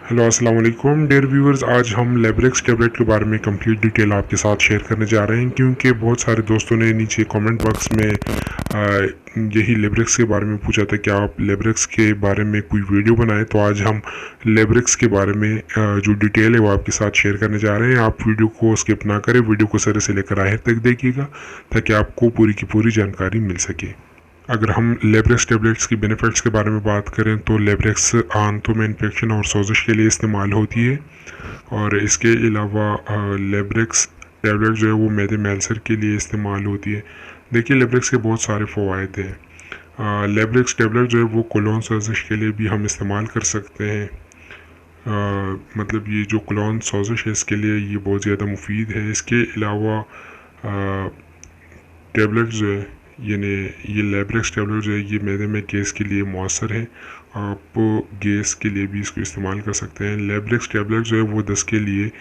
Hello अस्सलाम वालेकुम dear viewers. आज हम लेब्रेक्स टैबलेट के बारे में कंप्लीट डिटेल आपके साथ शेयर करने जा रहे हैं, क्योंकि बहुत सारे दोस्तों ने नीचे कमेंट बॉक्स में यही लेब्रेक्स के बारे में पूछा था कि आप लेब्रेक्स के बारे में कोई वीडियो बनाएं। तो आज हम लेब्रेक्स के बारे में जो डिटेल है वो आपके साथ शेयर करने जा रहे हैं। आप वीडियो को स्किप ना करें, वीडियो को सिरे से लेकर आखिर तक देखिएगा ताकि आपको पूरी की पूरी जानकारी मिल सके। अगर हम लेब्रेक्स टेबलेट्स की बेनिफिट्स के बारे में बात करें तो लेब्रेक्स आंतों में इन्फेक्शन और सोजिश के लिए इस्तेमाल होती है, और इसके अलावा लेब्रेक्स टेबलेट जो है वो मैदे में अल्सर के लिए इस्तेमाल होती है। देखिए, लेब्रेक्स के बहुत सारे फ़वाइद हैं। लेब्रेक्स टेबलेट जो है वो कोलोन सोजिश के लिए भी हम इस्तेमाल कर सकते हैं। मतलब ये जो कोलोन सोजिश है इसके लिए ये बहुत ज़्यादा मुफीद है। इसके अलावा टेबलेट जो है यानी ये लेब्रेक्स टेबलेट जो है ये मैदे में गैस के लिए मौसर है। आप गैस के लिए भी इसको इस्तेमाल कर सकते हैं। लेब्रेक्स टेबलेट जो है वो दस्त के लिए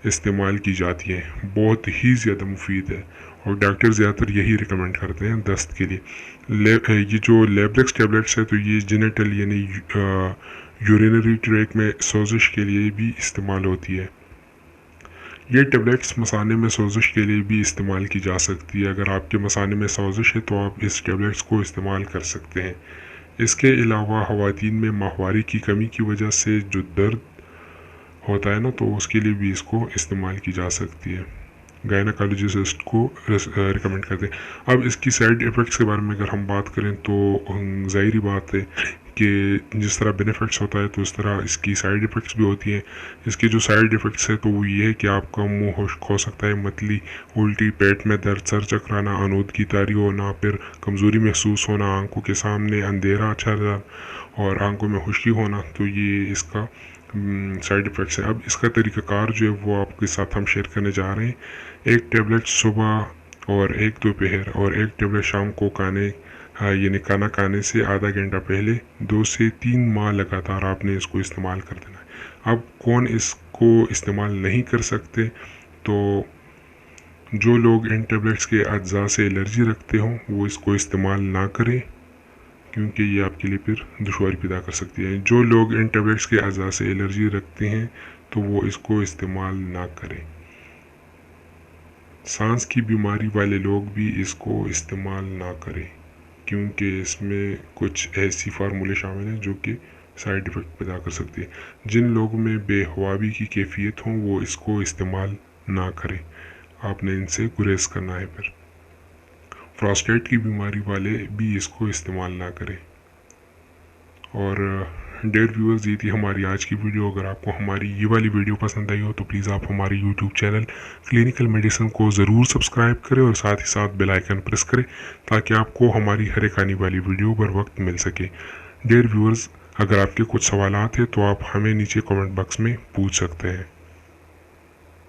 इस्तेमाल की जाती है, बहुत ही ज़्यादा मुफीद है और डॉक्टर ज़्यादातर यही रिकमेंड करते हैं दस्त के लिए। ये जो लेब्रेक्स टेबलेट्स है तो ये जेनिटल यानी यूरिनरी ट्रैक में सोजिश के लिए भी इस्तेमाल होती है। ये टेबलेट्स मसाने में सोजिश के लिए भी इस्तेमाल की जा सकती है। अगर आपके मसाने में सोजिश है तो आप इस टेबलेट्स को इस्तेमाल कर सकते हैं। इसके अलावा ख़वातीन में माहवारी की कमी की वजह से जो दर्द होता है ना, तो उसके लिए भी इसको इस्तेमाल की जा सकती है। गायनाकोलॉजिस्ट को रिकमेंड करते हैं। अब इसकी साइड इफ़ेक्ट्स के बारे में अगर हम बात करें तो ज़ाहिरी बात है कि जिस तरह बेनिफिट्स होता है तो उस तरह इसकी साइड इफ़ेक्ट्स भी होती हैं। इसके जो साइड इफ़ेक्ट्स है तो वो ये है कि आपका मुंह खुश्क हो सकता है, मतली, उल्टी, पेट में दर्द, सर चकराना, आनूदगी तारी होना, फिर कमज़ोरी महसूस होना, आंखों के सामने अंधेरा छा जाना और आंखों में खुश्की होना। तो ये इसका साइड इफ़ेक्ट्स है। अब इसका तरीक़ाकार जो है वो आपके साथ हम शेयर करने जा रहे हैं। एक टेबलेट सुबह और एक दोपहर और एक टेबलेट शाम को यानी खाना खाने से आधा घंटा पहले 2 से 3 माह लगातार आपने इसको इस्तेमाल कर देना है। अब कौन इसको इस्तेमाल नहीं कर सकते? तो जो लोग इन टेबलेट्स के अज्जा से एलर्जी रखते हों वो इसको इस्तेमाल ना करें, क्योंकि ये आपके लिए फिर दुश्वारी पैदा कर सकती है। जो लोग इन टेबलेट्स के अज्जा से एलर्जी रखते हैं तो वो इसको इस्तेमाल ना करें। सांस की बीमारी वाले लोग भी इसको इस्तेमाल ना करें, क्योंकि इसमें कुछ ऐसी फार्मूले शामिल हैं जो कि साइड इफ़ेक्ट पैदा कर सकती है। जिन लोगों में बेहवावी की कैफियत हो वो इसको इस्तेमाल ना करें, आपने इनसे गुरेज करना है। फिर प्रोस्टेट की बीमारी वाले भी इसको इस्तेमाल ना करें। और डियर व्यूअर्स, ये थी हमारी आज की वीडियो। अगर आपको हमारी ये वाली वीडियो पसंद आई हो तो प्लीज़ आप हमारे यूट्यूब चैनल क्लिनिकल मेडिसिन को ज़रूर सब्सक्राइब करें और साथ ही साथ बेल आइकन प्रेस करें ताकि आपको हमारी हर एक आने वाली वीडियो बर वक्त मिल सके। डियर व्यूअर्स, अगर आपके कुछ सवालात हैं तो आप हमें नीचे कमेंट बॉक्स में पूछ सकते हैं।